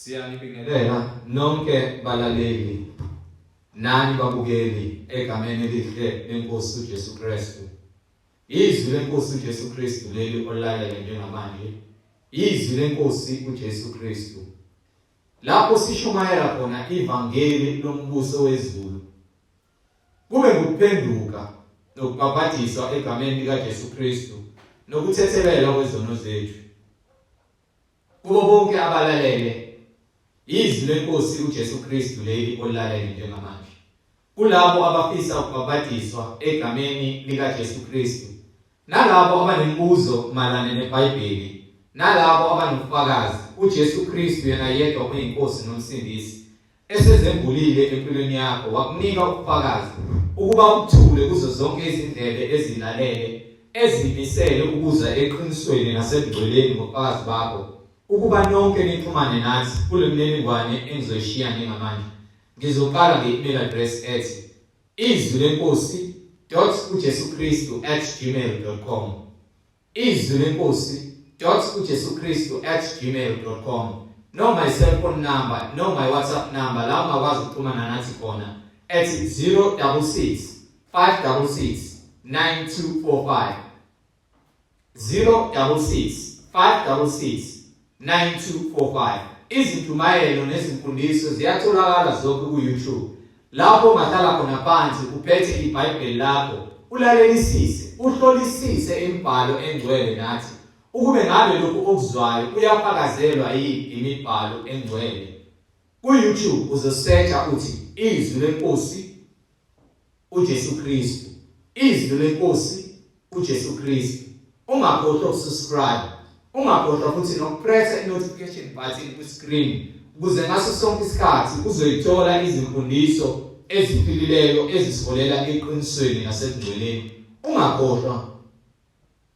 Siyanibingelela nonke balaleli nani babukeli egameni elihle lenkosi uJesu Kristu. Izwi lenkosi uJesu Kristu leli olalela njengamanje. Izwi lenkosi uJesu Kristu. Lapho sishumayela khona ivangeli lombuso wezulu. Kube ngukuphenduka nokubhaphathizwa egameni likaJesu Kristu nokuthethelela kwezono zethu. Kubo bonke abalalele izwi lenkosi uJesu Kristu leli olalela njengamanje. Kulabo abafisa ukubhaphathizwa egameni likaJesu Kristu, nalabo abanembuzo malana neBhayibheli, nalabo abanofakazi uJesu Kristu yena yedwa oyinkosi nomsindisi esezembulile empilweni yakho wakunika ubufakazi ukuba ukuthule kuzo zonke izindlebe ezilalele ezimisele ukuza eqinisweni nasebugcweleni ngobufakazi bakho, ukuba nonke nixhumane nathi kule mininingwane engizoyishiya njengamanje. Ngizoqala nge-email address ethi izwilenkosi.ujesukristu@gmail.com izwilenkosi.ujesukristu@gmail.com noma i-cellphone number noma i-WhatsApp number la ungakwazi ukuxhumana nathi khona ethi 066 566 9245 066 566 9245. Izintumayelo nezimfundiso ziyatholakala zonke ku-YouTube. Lapho ungahlala khona phansi uphethe iBhayibheli lakho, ulalelisise, uhlolisise imibhalo engcwele nathi, ukube ngabe lokhu okuzwayo kuyafakazelwa yini imibhalo engcwele. Ku-YouTube uzosearcha uthi izwi lenkosi uJesu Kristu, izwi lenkosi uJesu Kristu. Ungakhohlwa ukusubscribe, ungakhohlwa futhi nokupressa i-notification button ku-screen ukuze ngaso sonke isikhathi uzoyithola izimfundiso eziphilileyo ezisiholela eqinisweni nasebugcweleni. Ungakhohlwa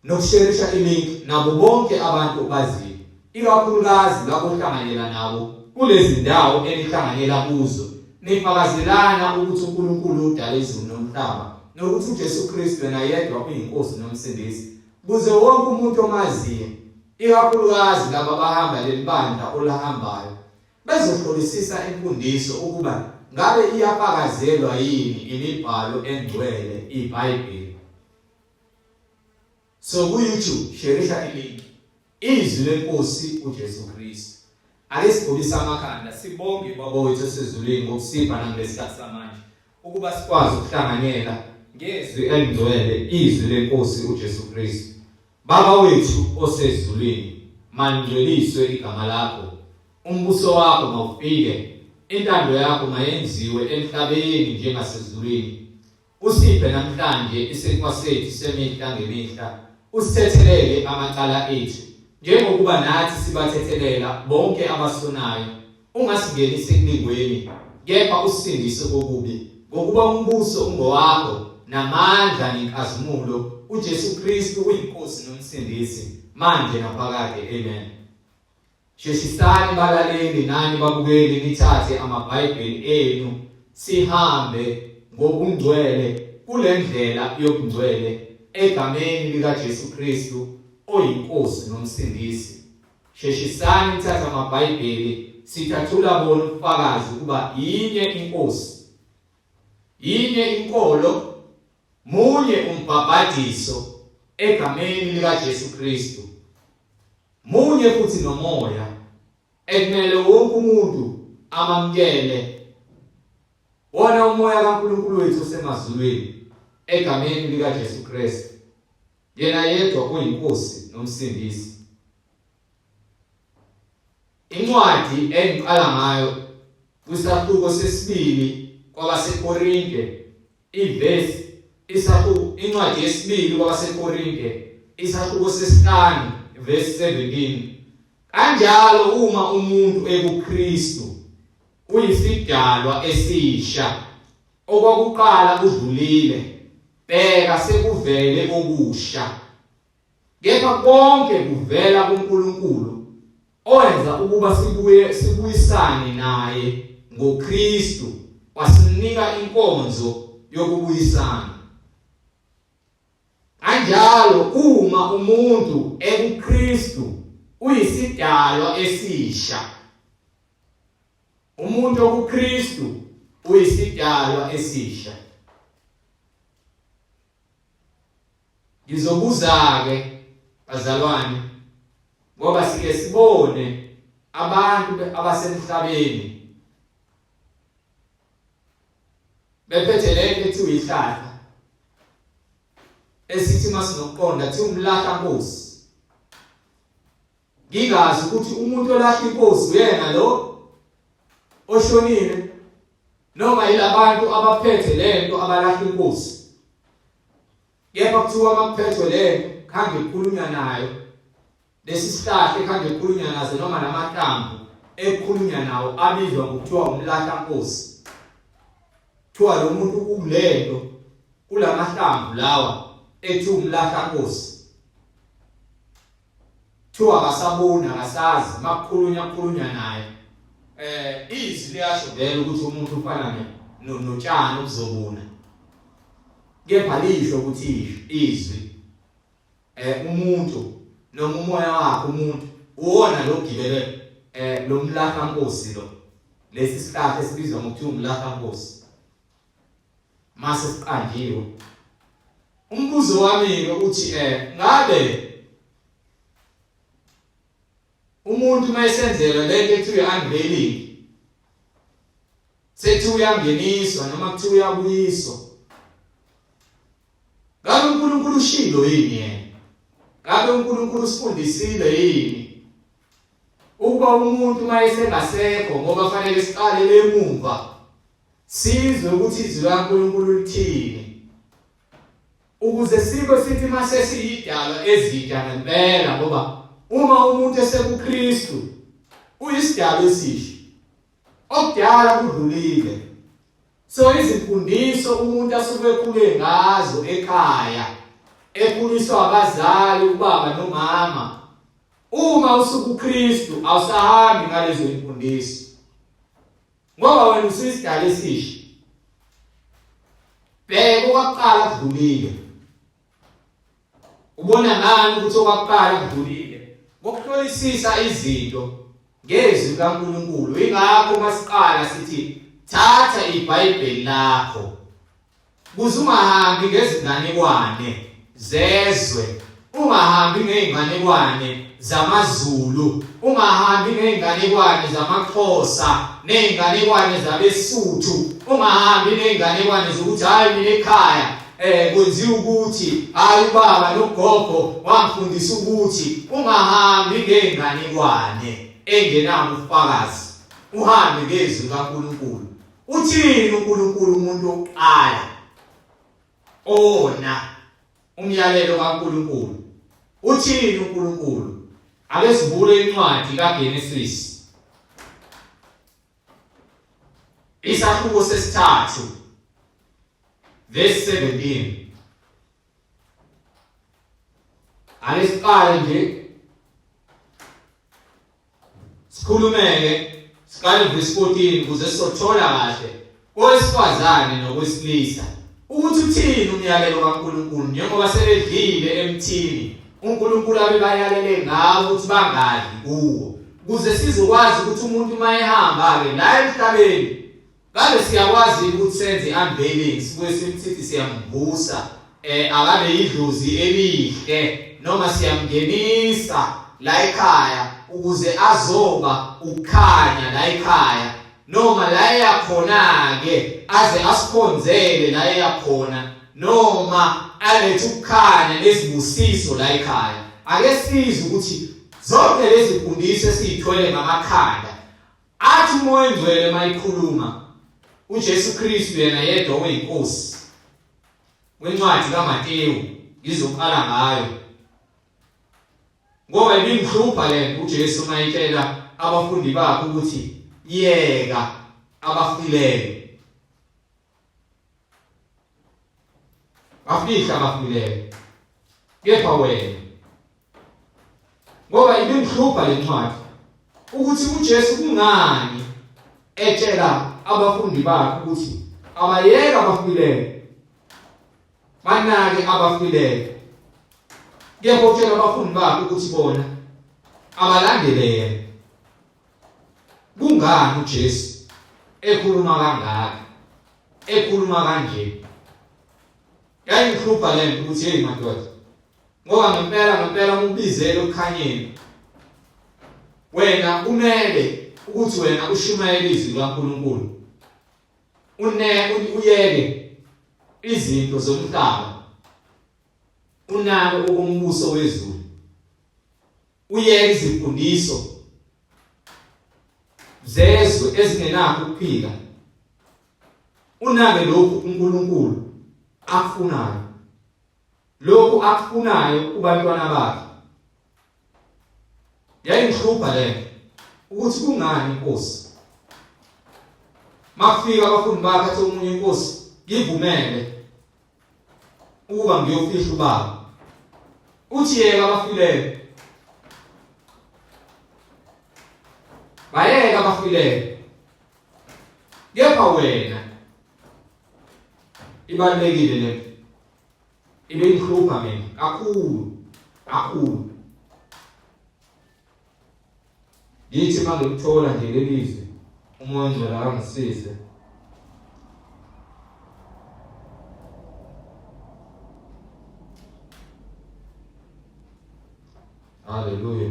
nokusharisha i-link nabo bonke abantu obaziyo, ikakhulukazi labo ohlanganyela nabo kulezi ndawo enihlanganyela kuzo, nifakazelana ukuthi uNkulunkulu udala izulu nomhlaba nokuthi uJesu Kristu yena yedwa uyinkosi nomsindisi, kuze wonke umuntu omaziyo, ikakhulukazi laba abahamba leli bandla olahambayo, bezohlolisisa imfundiso ukuba ngabe iyafakazelwa yini imibhalo engcwele, iBhayibheli. So ku-YouTube sharisha i-link izwi lenkosi uJesu Kristu. Ake sigobise amakhanda sibonge Baba wethu osezulwini ngokusipha nangesikhathi samanje ukuba sikwazi ukuhlanganyela ngezwi elingcwele, izwi lenkosi uJesu Kristu. Baba wethu osezulwini, maningcweliswe igama lakho, umbuso wakho mawufike, intando yakho mayenziwe emhlabeni njengasezulwini. Usiphe namhlanje isinkwa sethu semihla ngemihla, usithethelele amacala ethu njengokuba nathi sibathethelela bonke abasonayo. Ungasingenisi ekulingweni, kepha usindise kokubi, ngokuba umbuso ungowakho namandla nenkazimulo uJesu Kristu uyinkosi nomsindisi manje naphakade. Amen. Sheshisani balaleli nani babukeli nithathe amaBhayibheli enu sihambe ngobungcwele kule ndlela yobungcwele egameni likaJesu Kristu oyinkosi nomsindisi. Sheshisani nithathe amaBhayibheli sithathula bona ubufakazi ukuba yinye inkosi, yinye inkolo, munye umbhaphathiso egameni likaJesu Kristu, munye futhi nomoya ekumele wonke umuntu amamkele, wona umoya kaNkulunkulu wethu osemazulwini egameni likaJesu Kristu, yena yedwa uyinkosi nomsindisi. Incwadi engiqala ngayo kwisahluko sesibili kwabaseKorinte, incwadi yesibili kwabaseKorinte, isahluko sesihlanu verse 17. Kanjalo uma umuntu ekuKristu uyisidalwa esisha, okwakuqala kudlulile, bheka sekuvele okusha. Kepha konke kuvela kuNkulunkulu owenza ukuba sibuyisane naye ngoKristu, wasinika inkonzo yokubuyisana. Kanjalo uma umuntu ekuKristu uyisidalwa esisha, Umuntu okuKristu uyisidalwa esisha. Ngizobuza-ke bazalwane, ngoba sike sibone abantu abasemhlabeni bephethe lento ethiwa ihlahla esithi masinokuqonda kuthi umlahla nkosi. Ngingazi ukuthi umuntu olahla inkosi uyena lo oshonile noma yilabantu abaphethe lento abalahla inkosi. Kepha kuthiwa makuphethwe lento khange kukhulunywa nayo, lesi sihlahla ekhange kukhulunywa nazo noma namahlamvu ekukhulunywa nawo abizwa ngokuthiwa umlahla nkosi. Kuthiwa lo muntu ukulento kulamahlamvu lawa ethu umlahla nkosi. Kuthiwa akasabona akasazi makukhulunywa naye. Izwi liyasho vele ukuthi umuntu ufana notshani obuzobuna. Kepha lisho ukuthi izwi umuntu noma umoya wakhe umuntu uwona lo gibele lo mlahla nkosi lo. Lesi sihlahla esibizwa ngokuthi umlahla nkosi. Mase siqanjiwe. Umbuzo wami uthi ngabe umuntu mayesenzelwa lento ethiwa unveiling sethi uyangeniswa noma kuthi uyabuyiswa, ngabe uNkulunkulu ushilo yini yena? Ngabe uNkulunkulu usifundisile yini ukuba umuntu mayesengasekho ngoba fanele siqale emumva sizwe ukuthi izwi laNkulunkulu lithini, ukuze sibe sithi mase siyidalwa ezitsha ngempela, ngoba uma umuntu esekuKristu uyisidalwa esisha, okudala kudlulile. So izimfundiso umuntu asuke ekhule ngazo ekhaya, ekhuliswa abazali, ubaba nomama, uma usukuKristu awusahambi ngalezo imfundiso, ngoba wena usuyisidalwa esisha. Bheka okwaqala kudlulile. Ubona ngani ukuthi okwaqala kudlulile? Ngokuhlolisisa izinto ngezwi kaNkulunkulu. Ingakho masiqala sithi thatha iBhayibheli lakho, kuze ungahambi ngezinganekwane zezwe, ungahambi ngeinganekwane zamaZulu, ungahambi ngeinganekwane zamaXhosa neinganekwane zabeSuthu, ungahambi ngeinganekwane zokuthi hayi mina ekhaya kwenziwa ukuthi hayi ubaba nogogo wamfundisa ukuthi. Ungahambi ngeinganekwane engenawo ubufakazi, uhambe ngezwi kaNkulunkulu. Uthini uNkulunkulu umuntu oqala ona umyalelo kaNkulunkulu? Uthini uNkulunkulu? Ake sivule incwadi kaGenesis isahluko sesithathu verse 17. Ake siqale nje sikhulumeke, siqale verse 14 ukuze sizothola kahle owesifazane nokwesilisa ukuthi uthini umyalelo kaNkulunkulu. Njengoba sebedlile emthini uNkulunkulu abebayalele ngawo ukuthi bangadli kuwo, ukuze sizokwazi ukuthi umuntu mayehamba-ke la emhlabeni ngabe siyakwazi ukuthi senze unveiling, sibuye sithi siyamvusa akabe yidlozi elihle, noma siyamngenisa la ekhaya ukuze azoba ukukhanya la ekhaya, noma la eyakhona-ke aze asikhonzele la eyakhona, noma alethe ukukhanya nezibusiso la ekhaya. Ake sizwe ukuthi zonke lezi mfundiso esiyithwele ngamakhanda athi umoya engcwele mayikhuluma uJesu Kristu yena yedwa oyinkosi. Kwencwadi kaMateyu ngizoqala ngayo, ngoba ibingihlupha lento uJesu mayitshela abafundi bakhe ukuthi yeka abafileyo, bafihla abafileyo, kepha wena. Ngoba ibingihlupha le ncwadi ukuthi uJesu kungani etshela abafundi bakhe ukuthi abayeke abafileyo, banake abafileyo, kepha utshela abafundi bakhe ukuthi bona abalandele yena. Kungani uJesu ekhuluma kangaka, ekhuluma kanje. Yangihlupha lento ukuthi hey madoda, ngoba ngempela umbizele ukukhanyeni, wena kumele ukuthi wena ushumayele izwi laNkulunkulu, uyeke izinto zomhlaba, unake ukumbuso wezulu, uyeke izimfundiso zezwe ezingenakho ukuphila, unake lokhu uNkulunkulu akufunayo, lokhu akufunayo kubantwana bakhe. Yayingihlupha lento ukuthi kungani inkosi makufika abafundi bakhe athi omunye inkosi ngivumele ukuba ngiyofihla ubaba, uthi yeka abafileyo, bayeka abafileyo, kepha wena. Ibalulekile lento, ibengihlupha mina kakhulu. Yithi mangilithola nje lelizwi umoya ongcwele angisize. Hallelujah.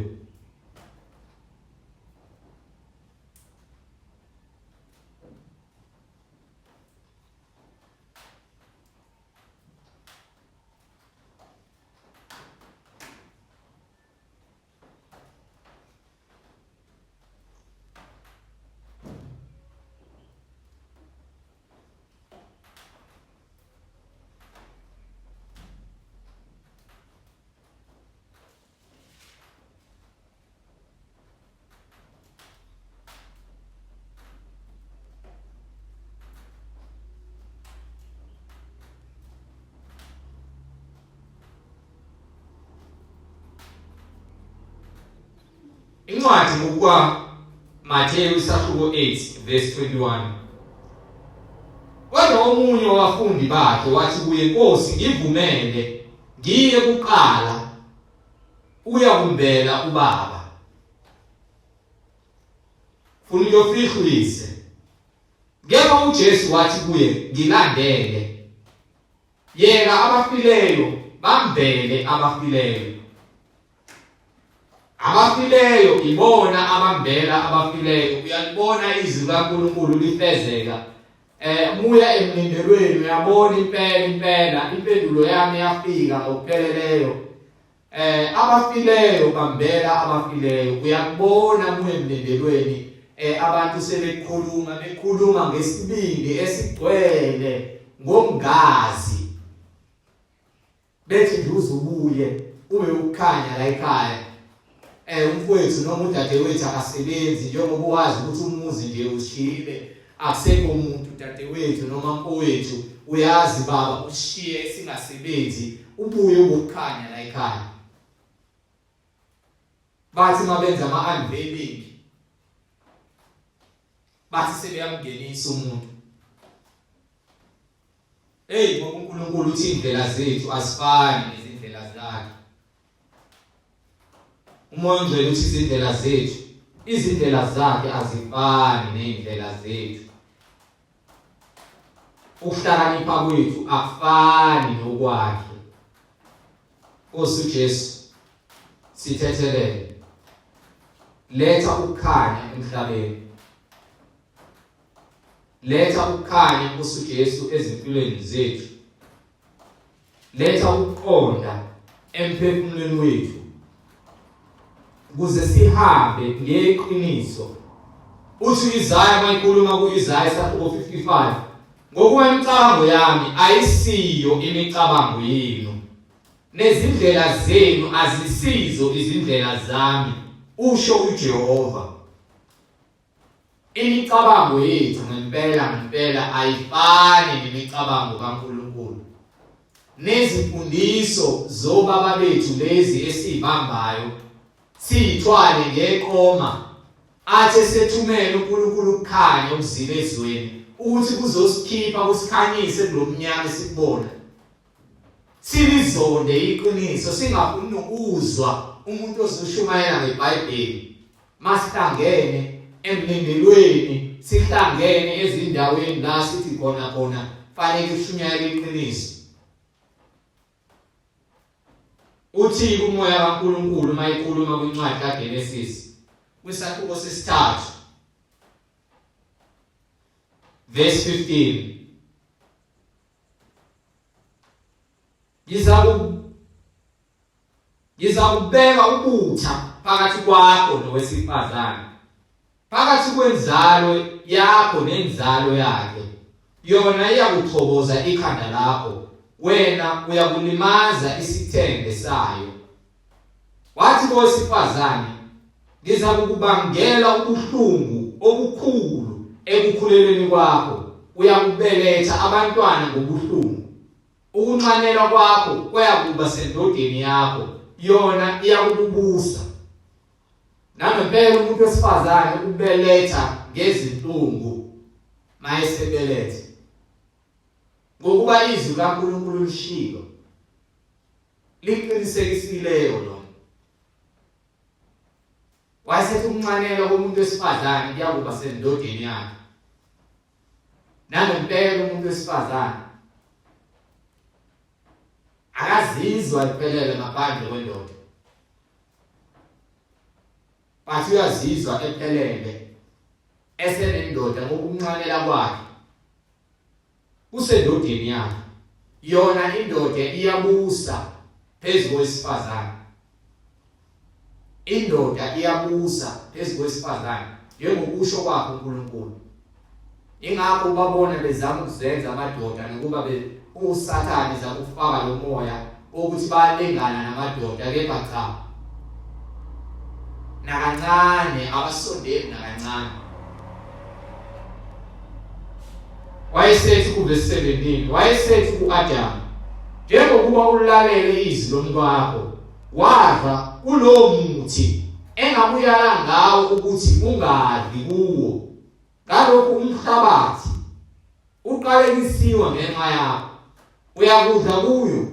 Incwadi ngokwa Matthew isahluko 8 verse 21. Kodwa omunye wabafundi bakhe wathi kuye, Nkosi, ngivumele ngiye kuqala uyakumbela ubaba, funa uyofihlwise. Kepha uJesu wathi kuye, ngilandele, yeka abafileyo bambele abafileyo. Abafileyo ibona abambela abafileyo. Uyalibona izwi laNkulunkulu lifezeka. Muya emlindelweni uyabona impela impendulo yami yafika ngokupheleleyo. Abafileyo bambela abafileyo. Uyakubona muya emlindelweni abantu bekhuluma ngesibindi esigcwele ngomngazi. Bethi nduze ubuye ube ukukhanya la ekhaya. Umfowethu noma udadewethu akasebenzi, njengoba wazi ukuthi umuzi nje ushile, akusekho umuntu udadewethu noma mfowethu, uyazi baba ushiye singasebenzi, ubuye ukukhanya la ekhaya. Bathi mabenza ama-unveiling, bathi sebeyamngenisa umuntu. Ngoba uNkulunkulu uthi indlela zethu azifani nezindlela zakhe. Umoya ongcwele uthi izindlela zakhe azifani nezindlela zethu. Ukuhlakanipha kwethu akufani nokwakhe. Nkosi uJesu, sithethelele, letha ukukhanya emhlabeni, letha ukukhanya Nkosi uJesu ezimpilweni zethu, letha ukuqonda emphefumulweni wethu, ukuze sihambe ngeqiniso. Uthi Isaya mayikhuluma ku-Isaya isahluko 55, ngokuba imicabango yami ayisiyo imicabango yenu, nezindlela zenu azisizo izindlela zami, usho uJehova. Imicabango yethu ngempela ayifani nemicabango kaNkulunkulu. Nezimfundiso zobaba bethu lezi esizibambayo siyithwale ngeqoma, athe sethumele uNkulunkulu ukukhanya okuzile ezweni, ukuthi kuzosikhipha kusikhanyise kulomnyama esikubona. Silizonde iqiniso, singafuni ukuzwa umuntu ozoshumayela ngeBhayibheli. Masihlangene emlindelweni sihlangene ezindaweni la sithi khona fanele kushunyayele iqiniso. Uthi umoya kaNkulunkulu mayikhuluma kwincwadi kaGenesis kwisahluko sesithathu verse 15, ngizakubeka ubutha phakathi kwakho nowesifazane, phakathi kwenzalo yakho nenzalo yakhe. Yona iyakuthokoza ikhanda lakho, wena uyakulimaza isithende sayo. Wathi kowesifazane, ngizakubangela ubuhlungu obukhulu ekukhulelweni kwakho, uyakubeletha abantwana ngobuhlungu. Ukunxanelwa kwakho kuyakuba sendodeni yakho, yona iyakubusa. Nangempela umuntu wesifazane ubeletha ngezinhlungu mayesebelethe, ngokuba izwi kaNkulunkulu lishilo liqinisekisileyo lona. Wayesethi ukunxanelwa komuntu wesifazane kuyakuba sendodeni yakhe. Nangempela umuntu wesifazane akazizwa iphelele ngaphandle kwendoda, but uyazizwa ephelele esenendoda ngokunxanela kwakhe usendodeni yakhe. Yona indoda iyabusa phezu kowesifazane, indoda iyabusa phezu kowesifazane njengokusho kwakhe uNkulunkulu. Ingakho babona bezama ukuzenza amadoda nokuba uSathane zakufaka lo moya ukuthi balengana namadoda, kepha cha, nakancane abasondeli nakancane. Wayesethi kuverse 17, wayesethi ku-Adamu, njengokuba ulalele izwi lomkakho, wadla kulowo muthi engakuyala ngawo ukuthi ungadli kuwo, ngalokhu umhlabathi uqalekisiwe ngenxa yakho. Uyakudla kuyo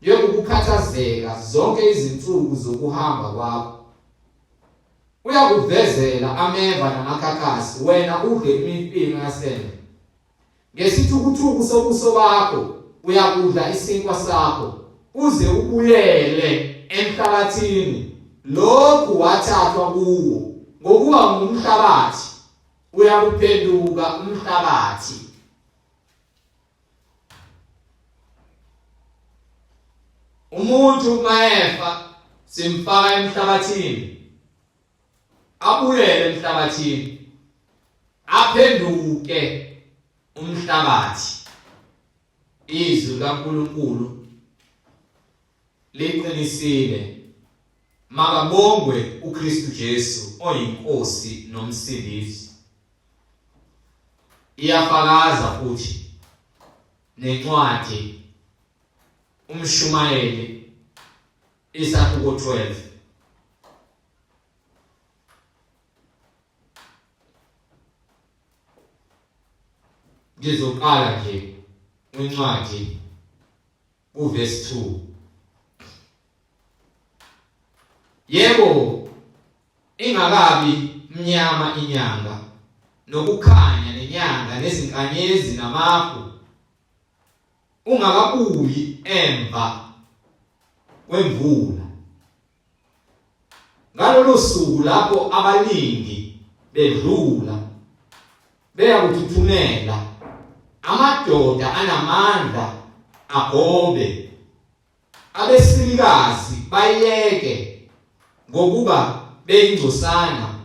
njengokukhathazeka zonke izinsuku zokuhamba kwakho. Uyakuvezela ameva namakhakhasi, wena udle imifino yasendle. Ngesithukuthuku sobuso bakho uyakudla isinkwa sakho, uze ubuyele emhlabathini lokhu wathathwa kuwo. Ngokuba ngumhlabathi uyakuphenduka umhlabathi. Umuntu mayefa simfaka emhlabathini, abuyele emhlabathini, aphenduke umhlabathi. Izwi kaNkulunkulu liqinisile. Makabongwe uKristu Jesu oyinkosi nomsindisi. Iyafakaza futhi nencwadi uMshumayeli isahluko 12. Ngizoqala nje incwadi uverse 2. Yebo, ingakabi mnyama inyanga, nokukhanya nenyanga nezinkanyezi namafu, ungakabuyi emva kwemvula. Ngalolo suku lapho abalingi bedlula beyakuthuthumela, amadoda anamandla agobe, abesilikazi bayeke ngokuba beyingcosana,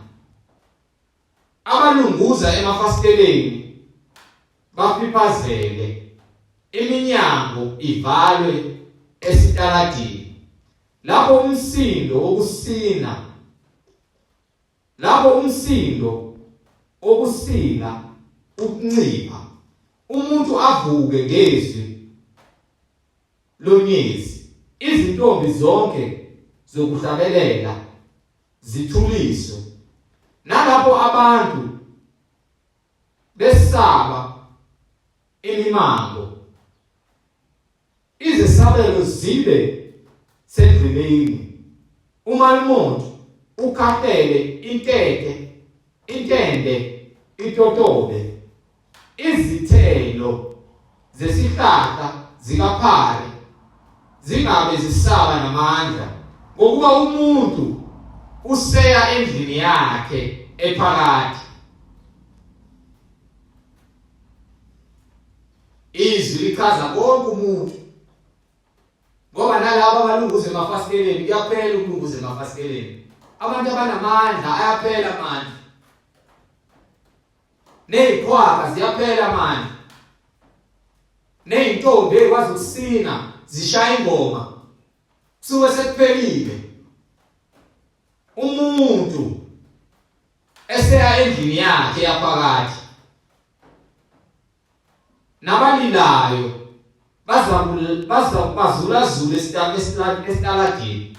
abalunguza emafasiteleni bafipazele, iminyango ivalwe esitaladini. Lapho umsindo wokusina ukuncipha, umuntu avuke ngezwi lonyezi, izintombi zonke zokuhlabelela zithuliswe. Nalapho abantu besaba imimango, izesabelo zibe sendleleni, umalimoto ukhaphele intete intende, itotobe, izithelo zesihlahla zikaphari zingabe zisaba namandla, ngokuba umuntu useya endlini yakhe ephakathi. Izwi lichaza konke umuntu, ngoba nalabo abalunguza emafasiteleni kuyaphela ukulunguza emafasiteleni. Abantu abanamandla ayaphela amandla, nezikhwaka ziyaphela amandla, nezintombi ezikwazi ukusina zishaya ingoma, kusuke sekuphelile. Umuntu eseya endlini yakhe yaphakathi, nabalilayo bazulazula esitaladini,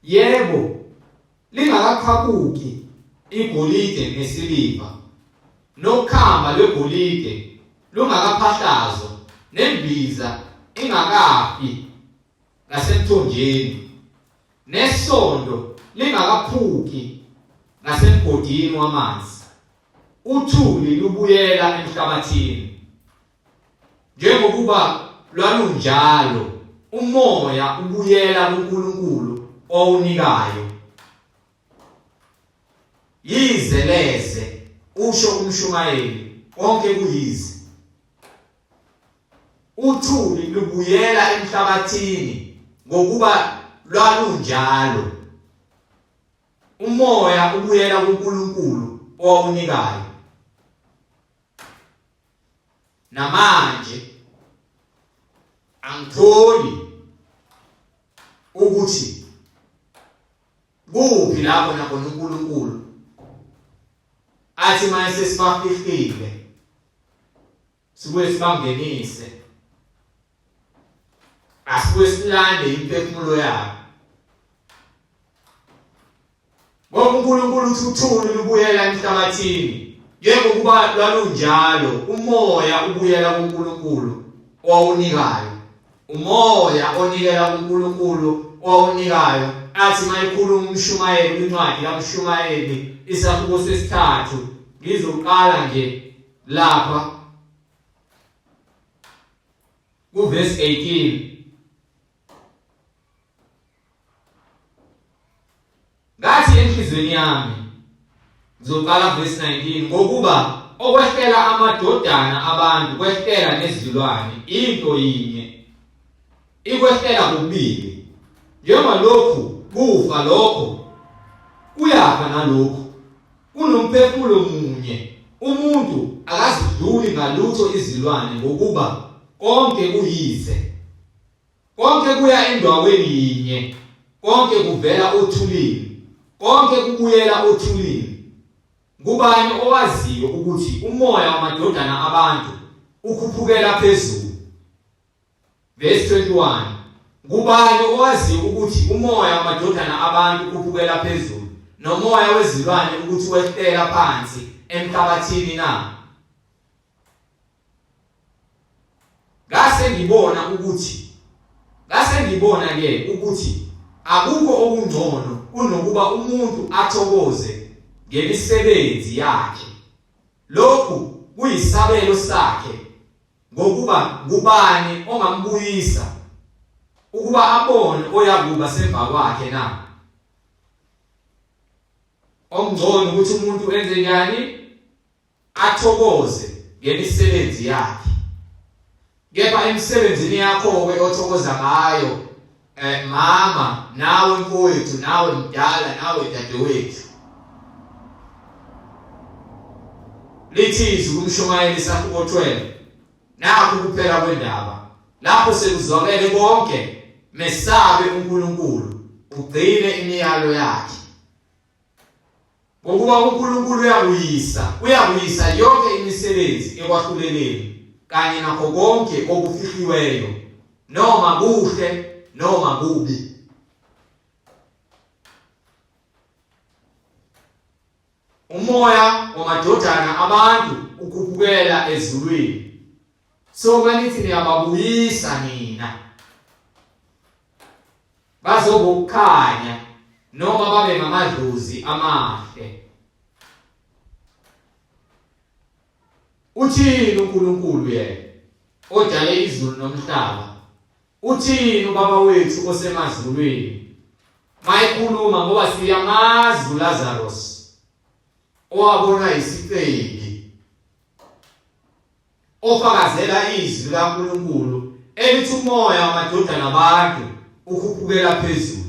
yebo lingakaqhabuki igolide nesiliva, nokhamba lwegolide lungakaphahlazwa, nembiza ingakafi ngasemthonjeni, nesondo lingakaphuki ngasemgodini wamanzi. Uthuli lubuyela emhlabathini, njengokuba lwalunjalo umoya ubuyela kuNkulunkulu owunikayo. Yize leze, usho umshumayeli, konke kuyize. Uthuli lubuyela emhlabathini ngokuba lwalunjalo umoya ubuyela kuNkulunkulu owunikayo. Namanje angitholi ukuthi kuphi lapho nakhona uNkulunkulu athi mase sibafihlile sibuye sibangenise, asibuye silande imphefumulo yabo. Ngoba uNkulunkulu uthi uthuli lubuyela emhlabathini, njengokuba lwalunjalo umoya ubuyela kuNkulunkulu owunikayo. Umoya onikela kuNkulunkulu owunikayo, athi mayikhuluma umshumayeli kwincwadi kaMshumayeli isakubo sesithathu. Ngizoqala nje lapha kuverse 18. Ngathi enhlizweni yami, ngizoqala verse 19, ngokuba okwehlela amadodana abantu kwehlela nezilwane into yinye, ikwehlela kubili. Njengoba lokhu kufa lokho kuyafa nalokho, kunomphefumulo munye, umuntu akazidluli ngalutho izilwane, ngokuba konke kuyize, konke kuya endaweni yinye, konke kuvela othulini, konke kubuyela othulini. Ngubani owaziyo ukuthi umoya wamadodana abantu ukhuphukela phezulu? Verse 21. Ngubani owaziyo ukuthi umoya wamadodana abantu ukhuphukela phezulu, nomoya wezilwane ukuthi wehlela phansi emhlabathini na? Ngase ngibona ke ukuthi akukho okungcono kunokuba umuntu athokoze ngemisebenzi yakhe. Lokhu kuyisabelo sakhe, ngokuba ngubani ongambuyisa ukuba abone oyakuba semva kwakhe na? Ongcono ukuthi umuntu enze njani? Athokoze ngemisebenzi yakhe. Kepha emsebenzini yakho-ke othokoza ngayo, mama, nawe mfowethu, nawe mdala, nawe dadewethu, lithi izwi kuMshumayeli isakubo 12, nakho kuphela kwendaba, lapho sekuzwakele konke, mesabe uNkulunkulu, ugcine imiyalo yakhe. Ngokuba uNkulunkulu uyabuyisa yonke imisebenzi ekwahluleleni, kanye nakho konke okufihliweyo, noma kuhle noma kubi. Umoya wamadodana abantu ukhuphukela ezulwini. So manithi niyababuyisa nina, bazokukhanya noma babe ngamadlozi amahle. Uthini uNkulunkulu yena odale izulu nomhlaba? Uthini ubaba wethu osemazulwini? Mayikhuluma ngoba siyamazi uLazarus owabona isiqebi, ofakazela izwi likaNkulunkulu elithi umoya wamadodana abantu ukhuphukela phezulu.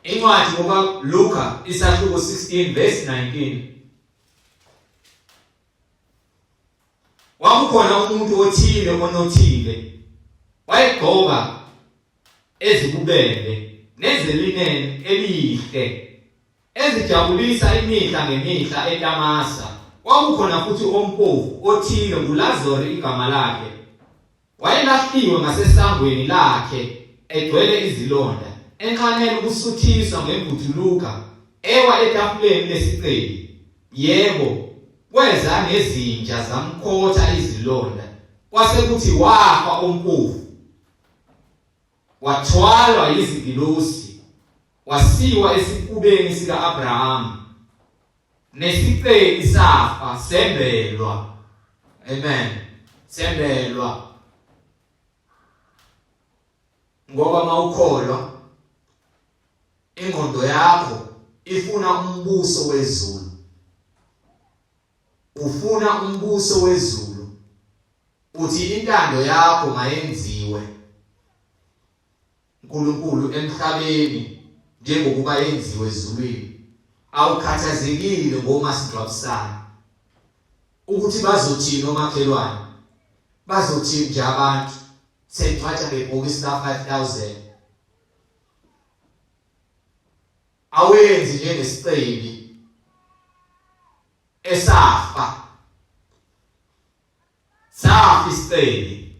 Incwadi ngokaLuka isahluko 16 verse 19. Wakukhona umuntu othile onothile, wayegqoka ezibubende nezelineni elihle, ezijabulisa imihla ngemihla eTamasa. Wakukhona futhi ompofu othile, nguLazaro igama lakhe, wayelahliwe ngasesangweni lakhe egcwele izilonda, enxanela ukusuthiswa ngemvuthuluka, ewa etafuleni lesiqebi. Yebo, kweza nezinja zamkhotha izilonda, kwasekuthi wafa ompofu, wathwalwa yizingilosi, wasiwa esifubeni sika-Abrahamu, nesiqebi safa sembelwa. Amen. Sembelwa. Ngoba mawukholwa, ingqondo yakho ifuna umbuso wezulu. Ufuna umbuso wezulu. Uthi intando yakho mayenziwe uNkulunkulu emhlabeni njengokuba yenziwe ezulwini. Awukhathazekile ngomasingcwabisane ukuthi bazothini omakhelwane, bazothini nje abantu sengcwatsha ngebhokisi la 5,000. Awenzi njengesiqebi esafa, safa isiqebi,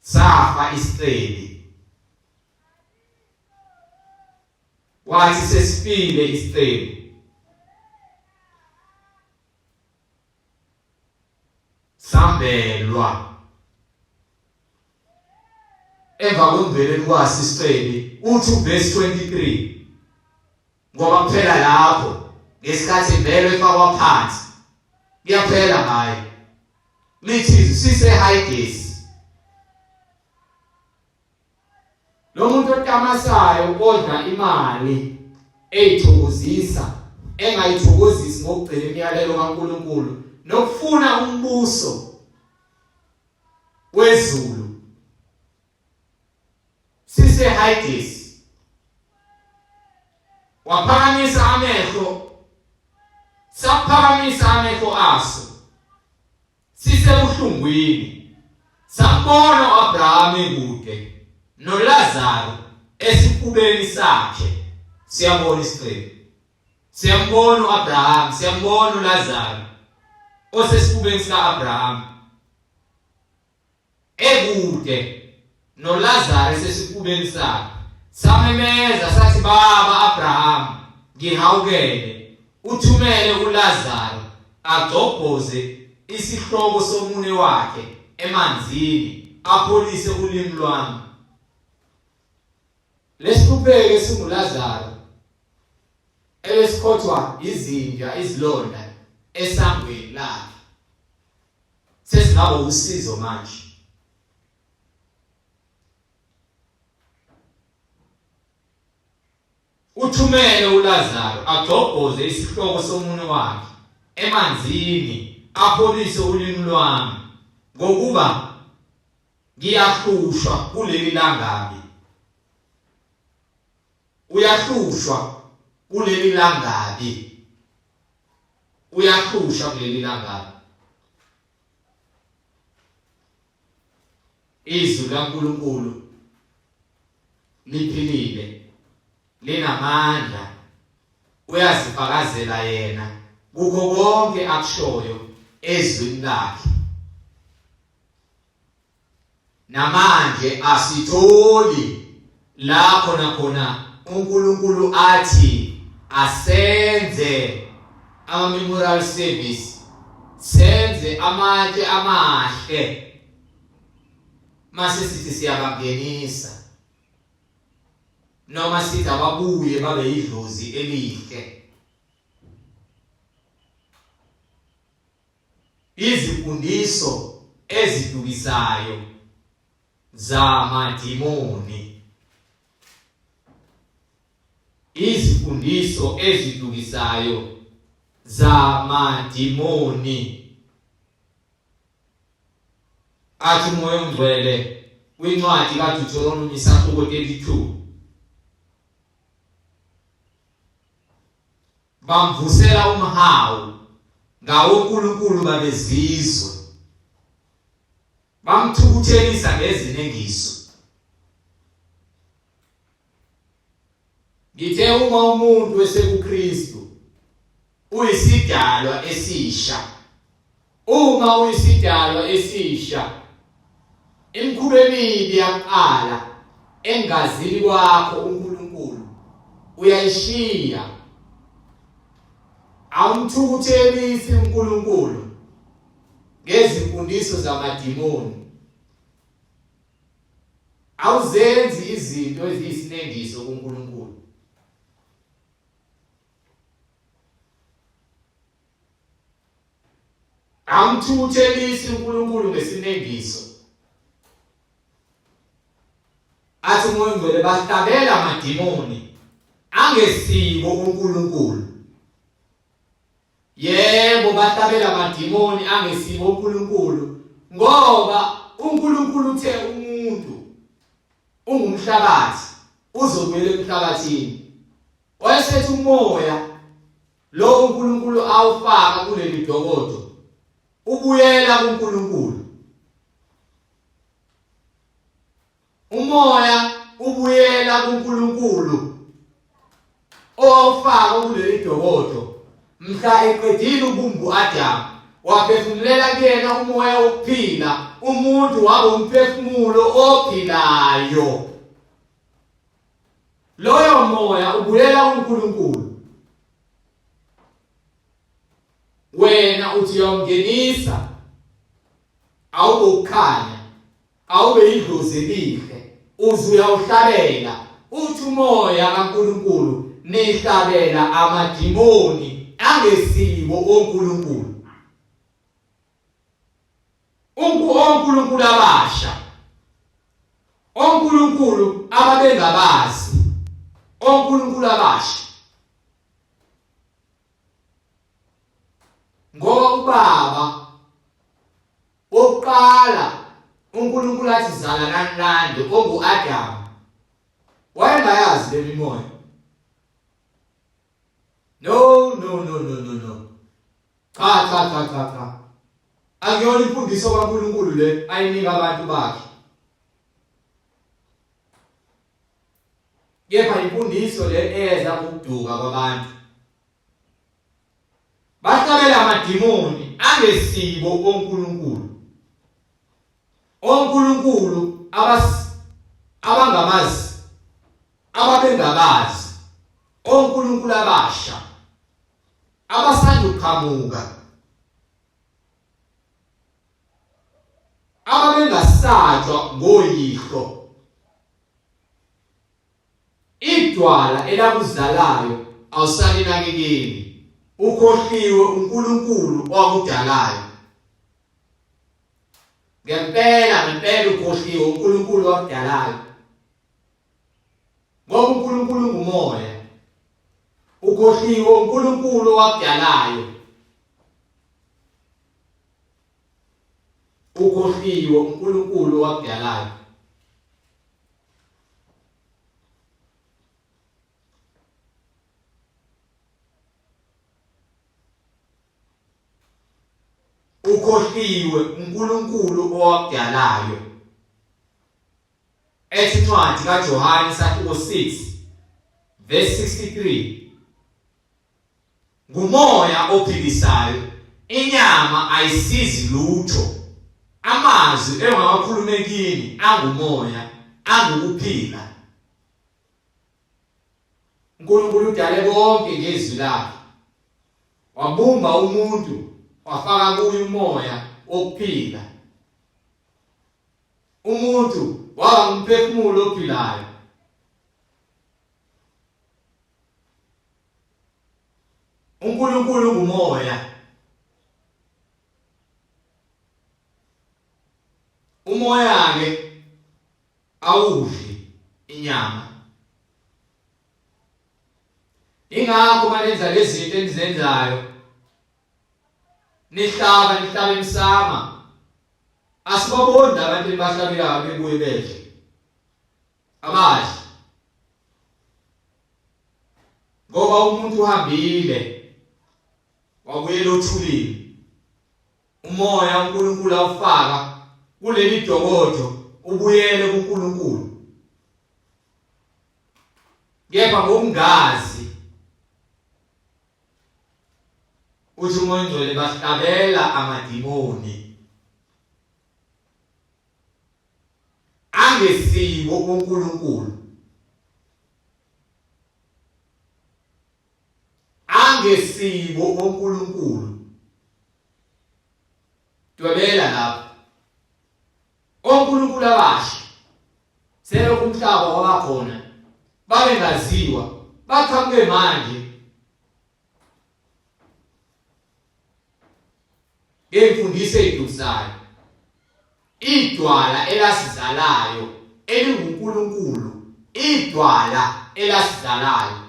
safa isiqebi, wathi sesifile isiqebi, sambelwa. Emva kwemvelweni kwasi isiqebi, uthi verse 23, ngoba kuphela lapho ngesikhathi imvelo efakwa phansi kuyaphela ngayo, lithi sise-Hades. Lo muntu otamasayo odla imali eyithokozisa, engayithokozisi ngokugcina imiyalelo kaNkulunkulu nokufuna umbuso wezulu, sise-Hades. Waphakamisa amehlo, saphakamisa amehlo aso, sisebuhlungwini, sambona u-Abraham ekude noLazaro esifubeni sakhe. Siyabona isiqebi, siyambona u-Abraham, siyambona uLazaro osesifubeni sika-Abraham ekude noLazaro esesifubeni sakhe. Samemeza sathi, Baba Abraham, ngihawukele uthumele uLazaro agcobhoze isihloko somune wakhe emanzini, apholise ulimi lwami. Lesihlupheke singuLazaro ebesikhothwa izinja izilonda esangweni lakhe, sesingaba usizo manje. Uthumele uLazaro agcobhoze isihloko somune wakhe emanzini, apholise ulimi lwami, ngokuba ngiyahlushwa kuleli langabi. Uyahlushwa kuleli langabi. Uyahlushwa kuleli langabi. Izwi laNkulunkulu liphilile, linamandla, uyazifakazela yena kukho konke akushoyo ezwini lakhe. Namanje asitholi lapho nakhona uNkulunkulu athi asenze ama-memorial service, senze amatshe amahle, mase sithi siyabangenisa. noma sithi ababuye babe idlozi elihle. Izifundiso ezidukisayo zamadimoni. Izifundiso ezidukisayo zamadimoni. Athi uMoya oNgcwele kwincwadi kaDuteronomy isahluko 32. Bamvusela umhawu ngawo uNkulunkulu babezizwe. Bamthukuthelisa ngezinengiso. Ngithe uma umuntu esekuKristu uyisidalwa esisha. Uma uyisidalwa esisha, imikhuba emibi yaqala engazini kwakho uNkulunkulu uyayishiya. Awumthukuthelisi uNkulunkulu ngezimfundiso zamadimoni. Awuzenzi izinto eziyisinengiso kuNkulunkulu. Awumthukuthelisi uNkulunkulu ngesinengiso. Athi uMoya oNgcwele bahlabela amadimoni angesiko uNkulunkulu. Yebo, bahlabela amadimoni angesiko uNkulunkulu ngoba uNkulunkulu uthe umuntu ungumhlabathi uzobuyela emhlabathini. Wayesethi umoya lo uNkulunkulu awufaka kuleli dokodo ubuyela kuNkulunkulu. Umoya ubuyela kuNkulunkulu ofaka kuleli dokodo. Mhla eqedile ubumbu Adam waphefumulela kuyena umoya wokuphila, umuntu waba umphefumulo ophilayo. Loyo moya ubuyela kuNkulunkulu. Wena uthi uyawungenisa, awube ukhanya, awube idlozi elihle, uze uyawuhlabela. Uthi umoya kaNkulunkulu nihlabela amadimoni angesiko oNkulunkulu. oNkulunkulu abasha, oNkulunkulu ababengabazi, oNkulunkulu abasha. Ngoba ubaba oqala uNkulunkulu athi zala kaNlande ongu-Adam wayengayazi le mimoya. No. Cha. Akuyona imfundiso kaNkulunkulu le ayinika abantu bakhe. Kepha imfundiso le eza ukuduka kwabantu. Bahlabela amadimoni angesiko oNkulunkulu. oNkulunkulu abangamazi, ababengabazi, oNkulunkulu abasha abasanda uqhamuka, ababengasatshwa ngoyihlo. Idwala elakuzalayo awusalinakekeli, ukhohliwe uNkulunkulu owakudalayo. Ngempela ukhohliwe uNkulunkulu owakudalayo. Ngoba uNkulunkulu ngumoya, ukhohliwe uNkulunkulu owakudalayo. Ukhohliwe uNkulunkulu owakudalayo. Ukhohliwe uNkulunkulu owakudalayo. Ethi incwadi kaJohane isahluko 6 verse 63. Ngumoya ophilisayo, inyama ayisizi lutho. Amazwi engawakhulume kini angumoya, angukuphila. uNkulunkulu udale konke ngezwi lakhe. Wabumba umuntu, wafaka kuye umoya wokuphila. Umuntu waba umphefumulo ophilayo. uNkulunkulu ungumoya. Umoya ke awudli inyama. Ingakho manenza lezi zinto enizenzayo nihlaba emsama. Asibaboni abantu ebahlabelayo bebuye bedle. Abadli. Ngoba umuntu uhambile wabuyela othulile. Umoya uNkulunkulu awufaka kuleli dokodo ubuyele kuNkulunkulu. Kepha ngokungazi uthi umoya ngcwele bahlabela amadimoni angesibo uNkulunkulu. Angesibo uNkulunkulu. Dwebela lapho. oNkulunkulu abasha selokhu umhlaba wabakhona babengaziwa bakhamke manje ngemfundiso edusayo idwala elasizalayo elinguNkulunkulu idwala elasizalayo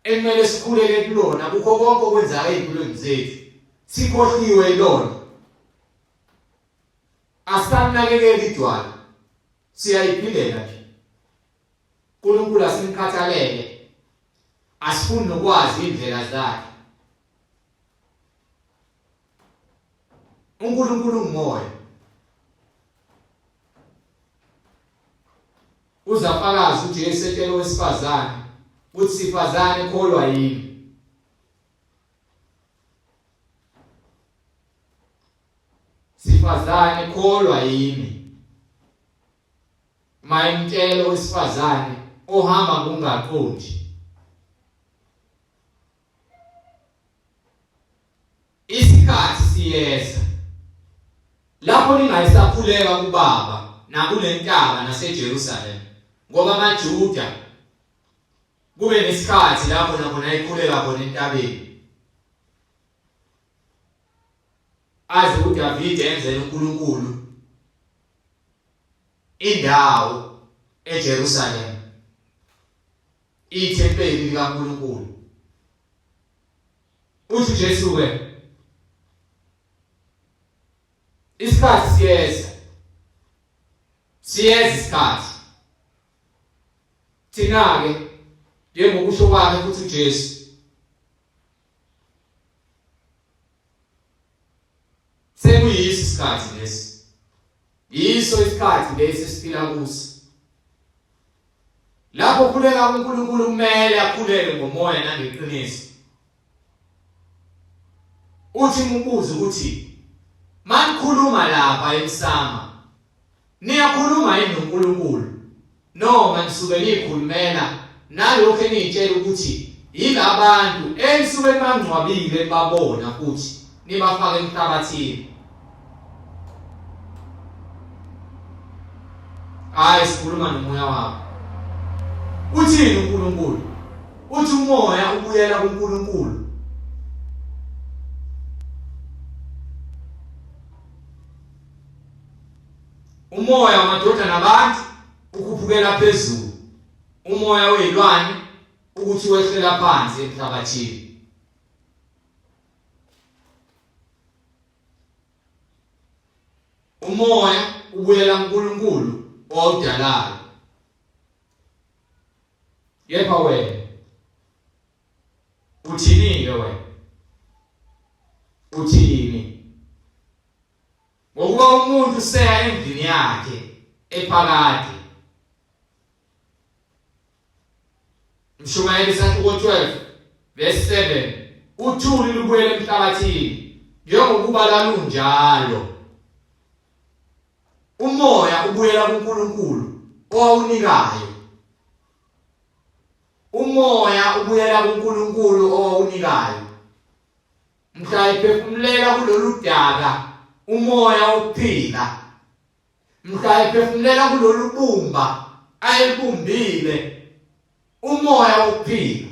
emele sikhuleke kulona kukho konke okwenzaka empilweni zethu sikhohliwe lona. Asanakekela idwala siyayiphilela nje. uNkulunkulu asimkhathalele asifuni nokwazi indlela zakhe. uNkulunkulu ungumoya. Uzafakaza ukuthi esetshelo wesifazane uthi sifazane kholwa yini. Sifazane kholwa yini. Mayimtshelo wesifazane ohamba ngungaqondi. Isikhathi siyeza lapho ningayisakhuleka kuBaba nakulentaba naseJerusalem ngoba amaJuda kube nesikhathi lapho nabo nayikhuleka khona entabeni. Aze uDavid enzele uNkulunkulu indawo eJerusalem ithempeli likaNkulunkulu. Uthi Jesu ke isikhathi siyeza isikhathi thina ke njengokusho kwakhe futhi uJesu sekuyisi isikhathi lesi. Yiso isikhathi lesi esiphila kuso. Lapho khuleka uNkulunkulu kumele akhuleke ngomoya nangeqiniso. Uthi umbuzo ukuthi manikhuluma lapha emsama niyakhuluma yini noNkulunkulu noma nisuke nikhulumela nalokho enitshela ukuthi yilabantu enisuke mangcwabile babona futhi nibafaka emhlabathini. Hayi sikhuluma nomoya wakho. Uthini uNkulunkulu? Uthi umoya ubuyela kuNkulunkulu. Umoya wamadodana abantu ukhuphukela phezulu. Umoya wezilwane ukuthi wehlela phansi emhlabathini. Umoya ubuyela kuNkulunkulu owudalayo. Yepha wena uthini ke wena? Uthini? Ngokuba umuntu seya endlini yakhe ephakade. Mshumayeli isahluko 12 verse 7 uthuli lubuyele emhlabathini njengokuba lalunjalo. Umoya ubuyela kuNkulunkulu owawunikayo. Umoya ubuyela kuNkulunkulu owawunikayo. Mhla iphefumulela kulolu daka umoya wokuphila. Mhla iphefumulela kulolu bumba ayelibumbile umoya wokuphila.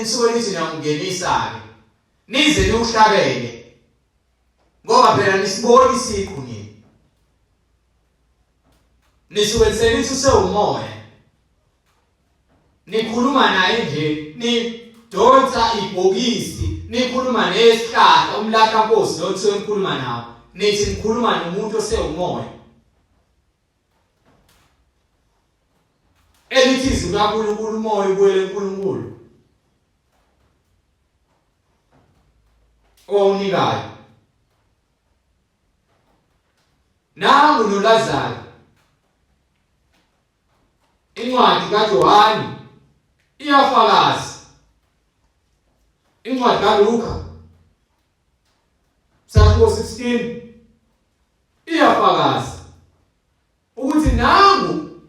nisuke nithi niyamungenisa-ke nize niwuhlabele ngoba phela nisiboni isikhu nini. Nisuke senithi usewumoya nikhuluma naye nje nidonsa ibhokisi nikhuluma nesihlahla umlahla nkosi lo kusuke nikhuluma nawo nithi nikhuluma nomuntu osewumoya. Elithi izwi kaNkulunkulu umoya ubuyele kuNkulunkulu owunikayo. Nangu noLazaro incwadi kaJohane iyafakaza. Incwadi kaLuka chapter 16 iyafakaza ukuthi nangu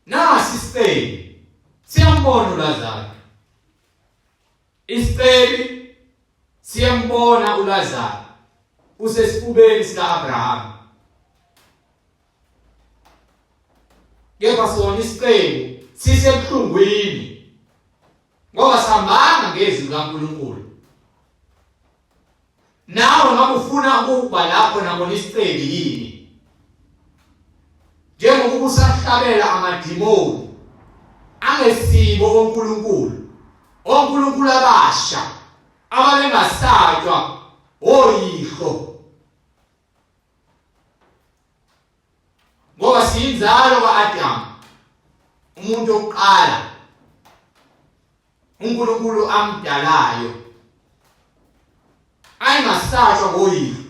nasi isiceli siyambona uLazaro. Isiceli siyambona uLazaro usesifubeni sika-Abrahama. Kepha sona isiceli sisebuhlungwini ngoba sihambanga ngezwi likaNkulunkulu. Nawe ngabe ufuna ukuba lapho nabona isiceli yini? Njengokuba usahlabela amadimoni angesibo onkulunkulu, onkulunkulu abasha ababengasatshwa oyihlo. Ngoba siyinzalo ka-Adamu, umuntu wokuqala uNkulunkulu amdalayo ayingasatshwa ngoyihlo.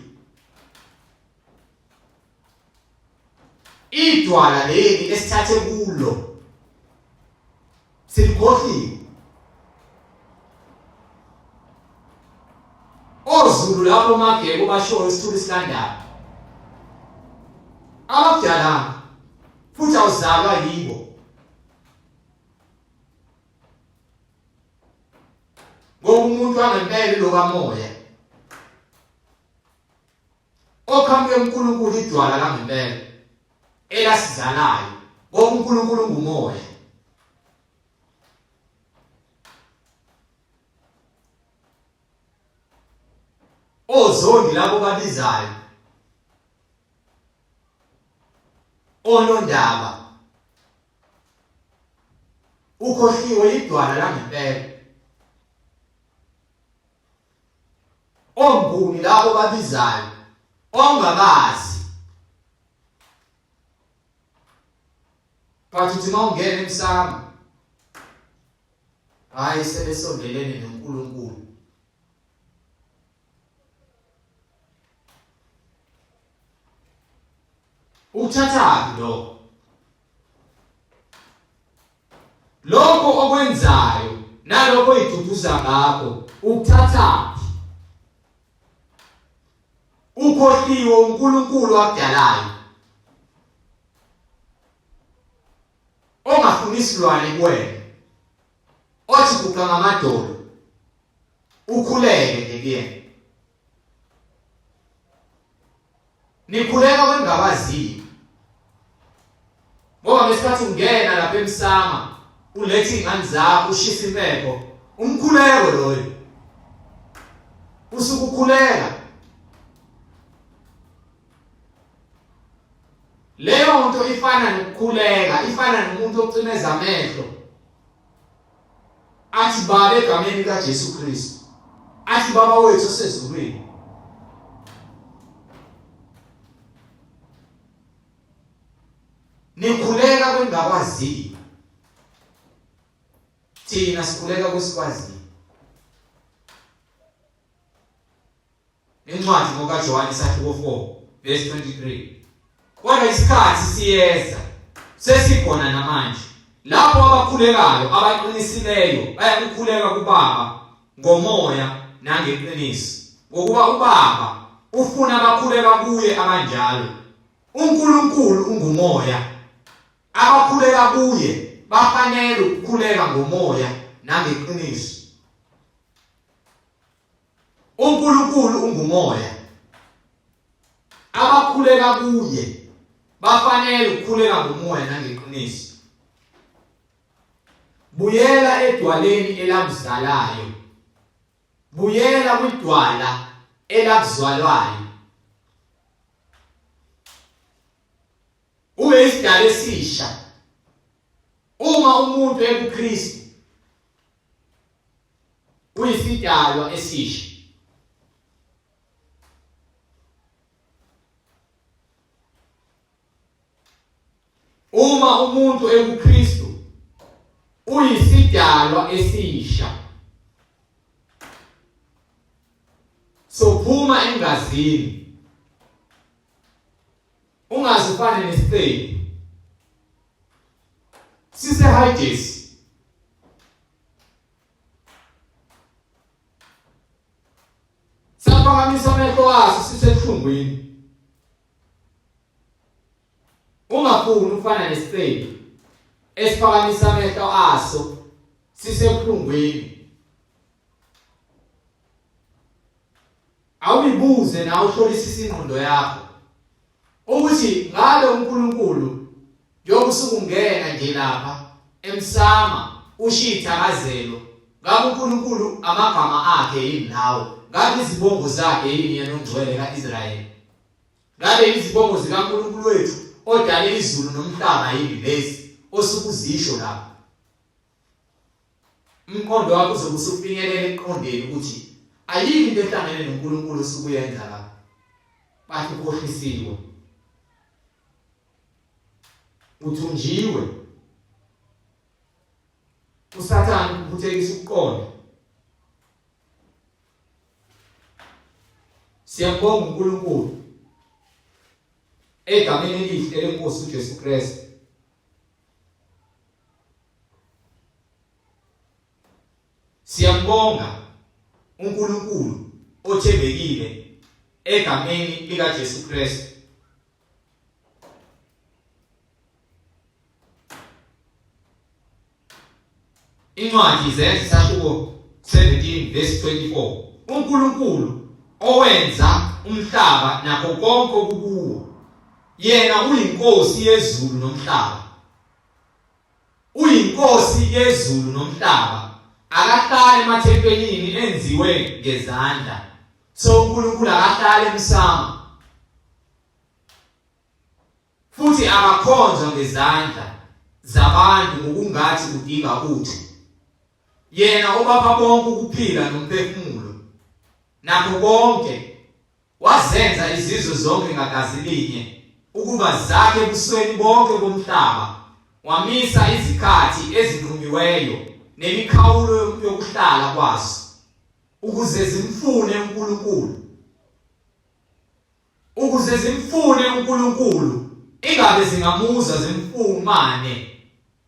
Idwala leli esithathe kulo silikhohliwe. Ozulu lapho mageko bashoyo isithuli silandaba abakudalanga futhi awuzalwa yibo. Ngoba umuntu angempela lo kamoya okhambe uNkulunkulu idwala langempela elasizalayo ngoba uNkulunkulu ungumoya. Ozondi labo babizayo onondaba ukhohliwe idwala langempela. Onguni labo babizayo ongabazi but uthi mawungena emsamo hayi sebesondelene noNkulunkulu. Uthathaphi lokho okwenzayo nalokho oyiduduza ngakho ukuthathaphi? Ukhohliwe uNkulunkulu akudalayo ongafuni isilwane kuwena othi kuqa ngamadolo ukhuleke nje kuyena. Nikhuleka kwengabaziyo ngoba ngesikhathi ungena lapha emsama ulethe izingane zakho ushisa impepho umkhuleko loyo usuke ukhuleka. Leyo nto ifana nokukhuleka, ifana nomuntu ocimeza amehlo athi baba egameni kaJesu Kristu, athi baba wethu osezulwini. Nikhuleka kwengakwaziyo, thina sikhuleka kwesikwaziyo. Incwadi ngokaJohane chapter 4 verse 23. Kodwa isikhathi siyeza sesikhona namanje lapho abakhulekayo abaqinisileyo bayakukhuleka kuBaba ngomoya nangeqiniso, ngokuba uBaba ufuna abakhuleka kuye abanjalo. uNkulunkulu ungumoya, abakhuleka kuye bafanele ukukhuleka ngomoya nangeqiniso. uNkulunkulu ungumoya, abakhuleka kuye bafanele ukukhuleka ngomoya nangeqiniso. buyela edwaleni elamzalayo, buyela kwidwala elakuzwalwayo, ube isidalwa esisha. Uma umuntu ekuKristu uyisidalwa esisha. Uma umuntu ekuKristu uyisidalwa esisha. Sophuma engazini. Ungazifane nesiteyi. Sisehayidesi. Saphakamisa amehlo waso sisebuhlungwini. Ungafuni ufana nesiteyi esiphakamisa amehlo aso sisebuhlungwini. Awuyibuze na uhlolisise ingqondo yakho ukuthi ngabe uNkulunkulu yokusuka ungena nje lapha emsama ushithakazelo ngabe uNkulunkulu amagama akhe yini lawo, ngabe izibongo zakhe yini yena ongcwele kaIsrayeli, ngabe izibongo zikaNkulunkulu wethu odale izulu nomhlaba yini lezi osukuzisho lapha. Umqondo wakho uzobe usufinyelela eqondeni ukuthi ayikho into ehlangene noNkulunkulu osukuyenza lapha. Bathi ukhohlisiwe, uthunjiwe, uSathane ukuthekisa ukuqonda. Siyambonga uNkulunkulu egameni elihle lenkosi uJesu Kristu. Siyambonga uNkulunkulu othembekile egameni likaJesu Kristu. Incwadi izenzi isahluko 17 verse 24. uNkulunkulu owenza umhlaba nakho konke okukuwo, yena uyinkosi yezulu nomhlaba. Uyinkosi yezulu nomhlaba, akahlali emathempelini enziwe ngezandla. So uNkulunkulu akahlali emsamo, futhi akakhonzwa ngezandla zabantu ngokungathi kudinga utho. Yena obapha bonke ukuphila nomphefumulo nakho konke, wazenza izizwe zonke ngagazi linye ukuba zakhe ebusweni bonke bomhlaba. Wamisa izikhathi ezinqumiweyo nemikhawulo yokuhlala kwazo ukuze zimfune uNkulunkulu, ingabe zingamuza zimfumane,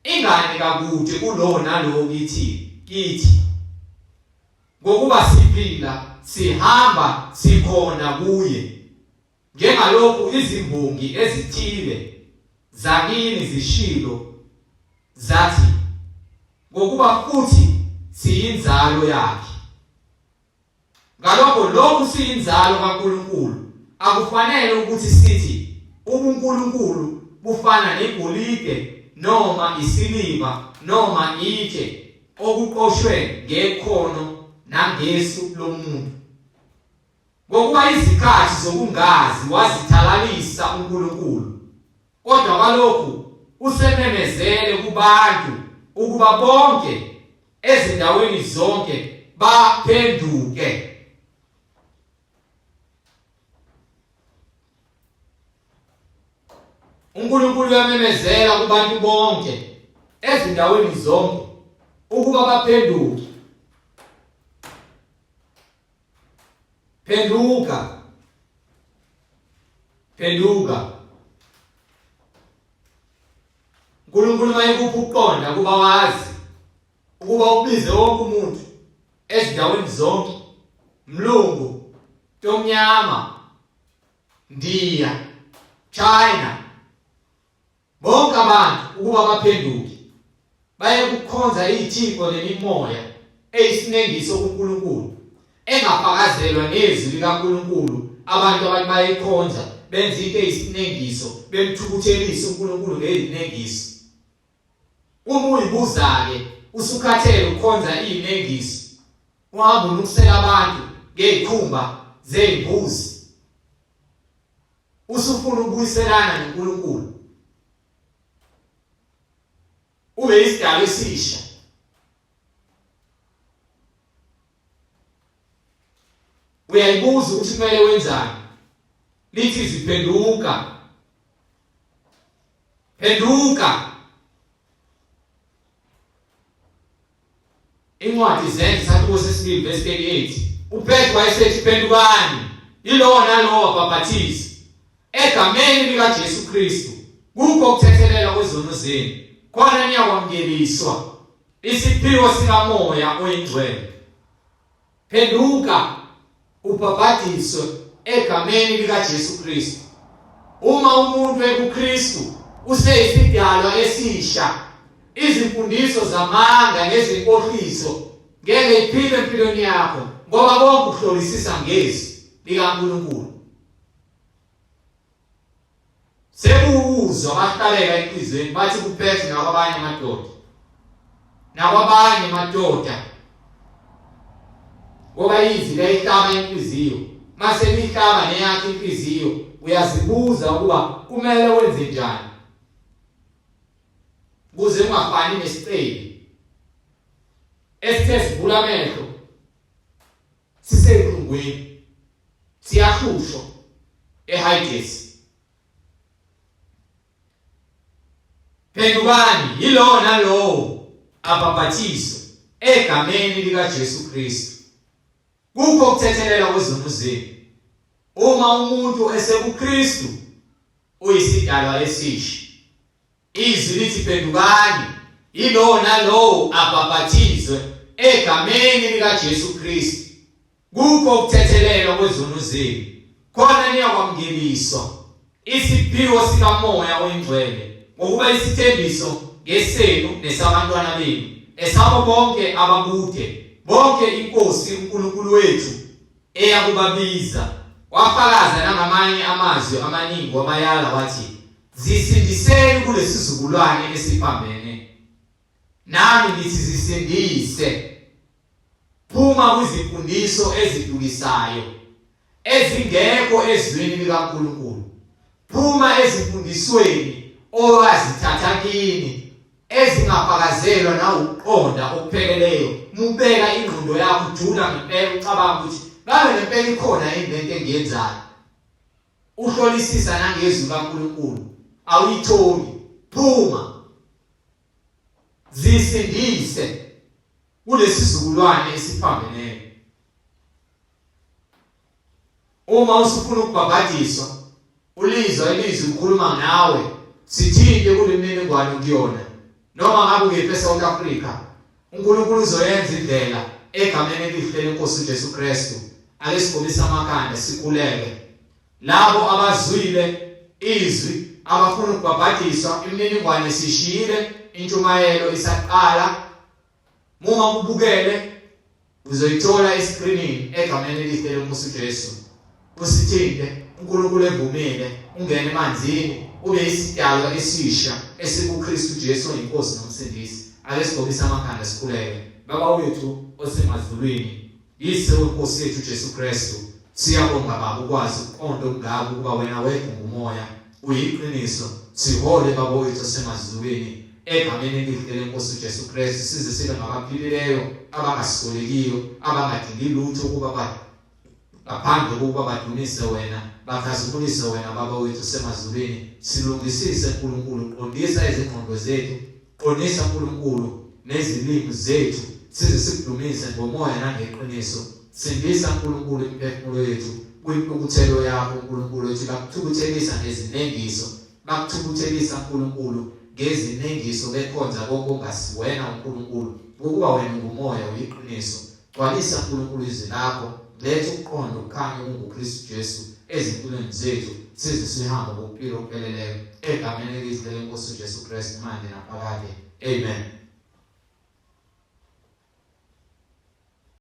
ingane kakude kulowo nalowo kithi. Ngokuba siphila, sihamba, sikhona kuye. Njengalokhu izimbongi ezithile zakini zishilo zathi, ngokuba futhi siyinzalo yakhe. Ngalokho lokhu siyinzalo kaNkulunkulu, akufanele ukuthi sithi ubuNkulunkulu bufana negolide noma isiliva noma itshe okuqoshwe ngekhono nangesu lomuntu. Ngokuba izikhathi zokungazi wazithalalisa uNkulunkulu, kodwa kalokhu usememezele kubantu ukuba bonke ezindaweni zonke baphenduke. uNkulunkulu uyamemezela kubantu bonke ezindaweni zonke ukuba baphenduke. Phenduka. uNkulunkulu mayekupha ukuqonda kuba wazi ukuba ubize wonke umuntu ezindaweni zonke, mlungu, tomnyama, ndiya, China, bonke abantu ukuba baphenduke baye kukhonza izithixo nemimoya eyisinengiso kuNkulunkulu, engafakazelwa nezwi likaNkulunkulu. Abantu abantu bayikhonza benza into eyisinengiso, bemthukuthelisa uNkulunkulu ngezinengiso. Uma uyibuza-ke usukhathele ukhonza izinengiso uhamba unukusela abantu ngezikhumba zembuzi usufuna ukuyiselana noNkulunkulu ube isidalwa esisha uyayibuza ukuthi kumele wenzani lithi ziphenduka incwadi Zenzi sathuse 2 verse 38 uPetru wayesethi phendukani yilowo nalowo wabhaphathiza egameni lika Jesu Kristu kukho ukuthethelela kwezono zenu khona niyakwamukeliswa isiphiwo sikaMoya oyingcwele phenduka ubhaphathizwe egameni lika Jesu Kristu uma umuntu ekuKristu useyisidalwa esisha izimfundiso zamanga nezinkohliso ngeke iphile empilweni yakho ngoba konke ukuhlolisisa ngezi likaNkulunkulu sekuzwa bahlalela enhlizweni bathi kuPetru nakwabanye amadoda ngoba izwi layihlaba inhliziyo mase lihlaba neyakhe inhliziyo uyazibuza ukuba kumele wenze njani kuze ungafani nesiceli esithe sivula amehlo siseqhungweni siyahlushwa eHides phendukani yilowo nalowo abhaphathizwe egameni lika Jesu Kristu kukho ukuthethelela kwezono zenu uma umuntu esekuKristu uyisidalwa esisha izwi lithi phendukani yilowo nalowo abhaphathizwe egameni lika Jesu Kristu kukho ukuthethelela kwezono zenu khona niyakwamukeliswa isiphiwo sikaMoya oyingcwele ngokuba isithembiso ngesenu nesabantwana benu esabo bonke abakude bonke inkosi uNkulunkulu wethu eyakubabiza wafakaza nangamanye amazwi amaningi wabayala wathi zisindiseni kulesizulwane esiphambene nami ngithi zisindise phuma kwizimfundiso ezidukisayo ezingekho ezweni likaNkulunkulu phuma ezimfundisweni owazithatha kini ezingafakazelwa na uqonda okupheleleyo mubeka ingqondo yakho ujula ngempela ucabanga ukuthi ngabe lempela ikhona into engiyenzayo uhlolisisa nangezwi kaNkulunkulu awuyitholi phuma zisindise kulesizulwane esiphambeneyo uma usufuna ukubhaphathizwa ulizwa ilizwi ukhuluma nawe sithinde kulemniningwane ukuyona noma ngabe ungephi eSouth Africa uNkulunkulu uzoyenza indlela egameni elihle lenkosi uJesu Kristu ake sigobisa amakhanda sikuleke labo abazwile izwi abafuna ukubhaphathizwa imininingwane sishiyile intshumayelo isaqala uma kubukele uzoyithola escreenini egameni elihle lenkosi uJesu usithinde uNkulunkulu evumile ungene emanzini ube isidalwa esisha esikuKristu Jesu oyinkosi nomsindisi ake sigobisa amakhanda sikuleke baba wethu osemazulwini yise wenkosi yethu Jesu Kristu siyabonga baba ukwazi uqonda ngabo ukuba wena wethu ngumoya uyiqiniso sihole baba wethu osemazulwini egameni elihle lenkosi Jesu Kristu size sibe ngabaphilileyo abangasisolekiyo abangadingi lutho ukuba ngaphandle kokuba badumise wena bakhazimulise wena baba wethu semazulwini silungisise uNkulunkulu qondisa izingqondo zethu qonisa uNkulunkulu nezilimi zethu size sikudumise ngomoya nangeqiniso sindisa uNkulunkulu imphefumulo yethu kuyintukuthelo yakho uNkulunkulu wethu bakuthukuthelisa ngezinengiso bakuthukuthelisa uNkulunkulu ngezinengiso bekhonza konke ongasiwena uNkulunkulu ukuba wena ngumoya uyiqiniso gcwalisa uNkulunkulu izwi lakho letha ukuqonda ukukhanya unguKristu Jesu ezimpilweni zethu size sihambe ngokuphila okupheleleyo egameni elihle lenkosi uJesu Kristu manje naphakade amen.